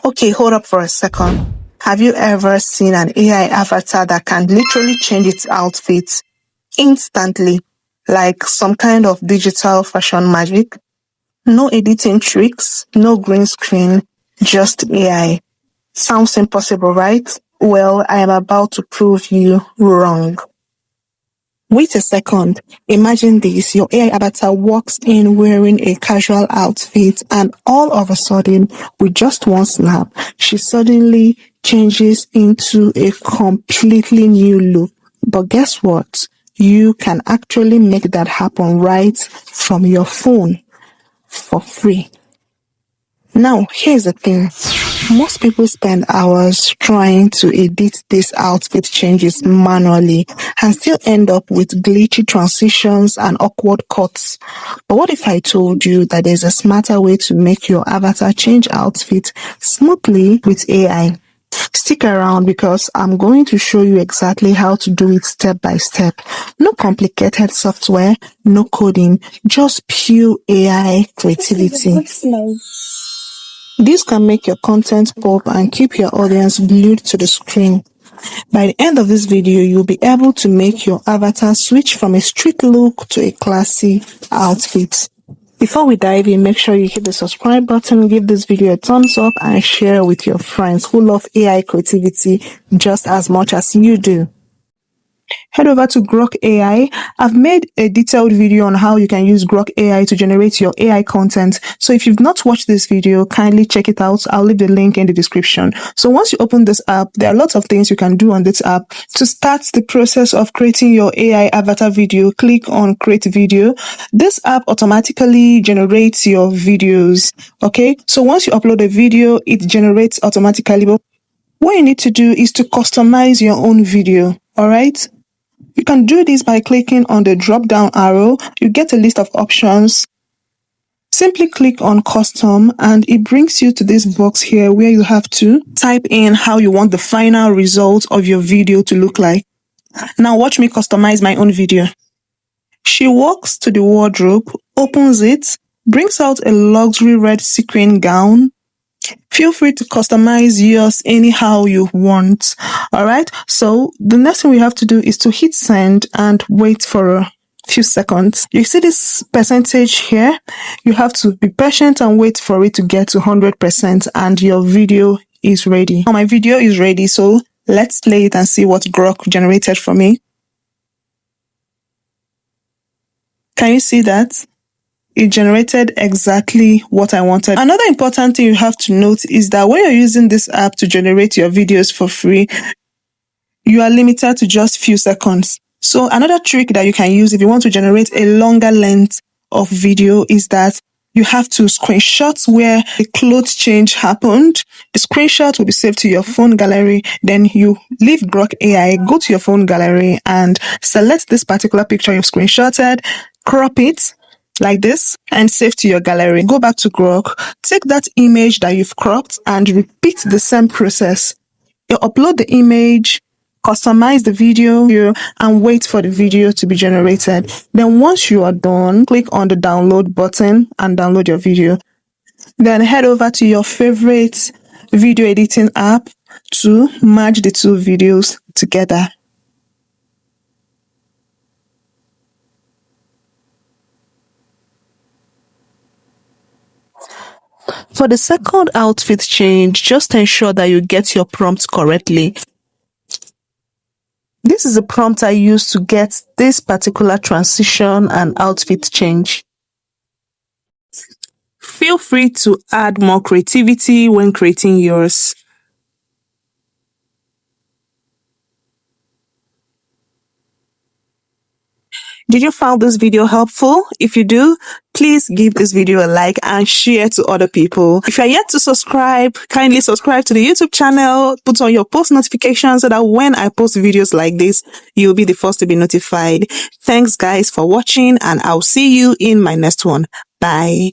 Okay, hold up for a second. Have you ever seen an AI avatar that can literally change its outfit instantly, like some kind of digital fashion magic? No editing tricks, no green screen, just AI. Sounds impossible, right? Well, I am about to prove you wrong. Wait a second. Imagine this. Your AI avatar walks in wearing a casual outfit and all of a sudden, with just one snap, she suddenly changes into a completely new look. But guess what? You can actually make that happen right from your phone for free. Now, here's the thing. Most people spend hours trying to edit these outfit changes manually and still end up with glitchy transitions and awkward cuts. But what if I told you that there's a smarter way to make your avatar change outfit smoothly with AI? Stick around because I'm going to show you exactly how to do it step by step. No complicated software, no coding, just pure AI creativity. This can make your content pop and keep your audience glued to the screen. By the end of this video, you'll be able to make your avatar switch from a street look to a classy outfit. Before we dive in, make sure you hit the subscribe button, give this video a thumbs up, and share with your friends who love AI creativity just as much as you do. Head over to Grok AI. I've made a detailed video on how you can use Grok AI to generate your AI content. So if you've not watched this video, kindly check it out. I'll leave the link in the description. So once you open this app, there are lots of things you can do on this app. To start the process of creating your AI avatar video, click on Create Video. This app automatically generates your videos. Okay, so once you upload a video, it generates automatically. But what you need to do is to customize your own video. All right. You can do this by clicking on the drop-down arrow. You get a list of options. Simply click on Custom and it brings you to this box here where you have to type in how you want the final result of your video to look like. Now watch me customize my own video. She walks to the wardrobe, opens it, brings out a luxury red sequin gown. Feel free to customize yours anyhow you want. All right. So the next thing we have to do is to hit send and wait for a few seconds. You see this percentage here? You have to be patient and wait for it to get to 100% and your video is ready. Now my video is ready. So let's play it and see what Grok generated for me. Can you see that? It generated exactly what I wanted. Another important thing you have to note is that when you're using this app to generate your videos for free, you are limited to just few seconds. So another trick that you can use if you want to generate a longer length of video is that you have to screenshot where the clothes change happened. The screenshot will be saved to your phone gallery. Then you leave Grok AI, go to your phone gallery and select this particular picture you've screenshotted, crop it like this and save to your gallery. Go back to Grok, take that image that you've cropped and repeat the same process. You upload the image, customize the video and wait for the video to be generated. Then once you are done, click on the download button and download your video. Then head over to your favorite video editing app to merge the two videos together. For the second outfit change, just ensure that you get your prompt correctly. This is the prompt I used to get this particular transition and outfit change. Feel free to add more creativity when creating yours. Did you find this video helpful? If you do, please give this video a like and share to other people. If you are yet to subscribe, kindly subscribe to the YouTube channel, put on your post notifications so that when I post videos like this, you'll be the first to be notified. Thanks guys for watching and I'll see you in my next one. Bye.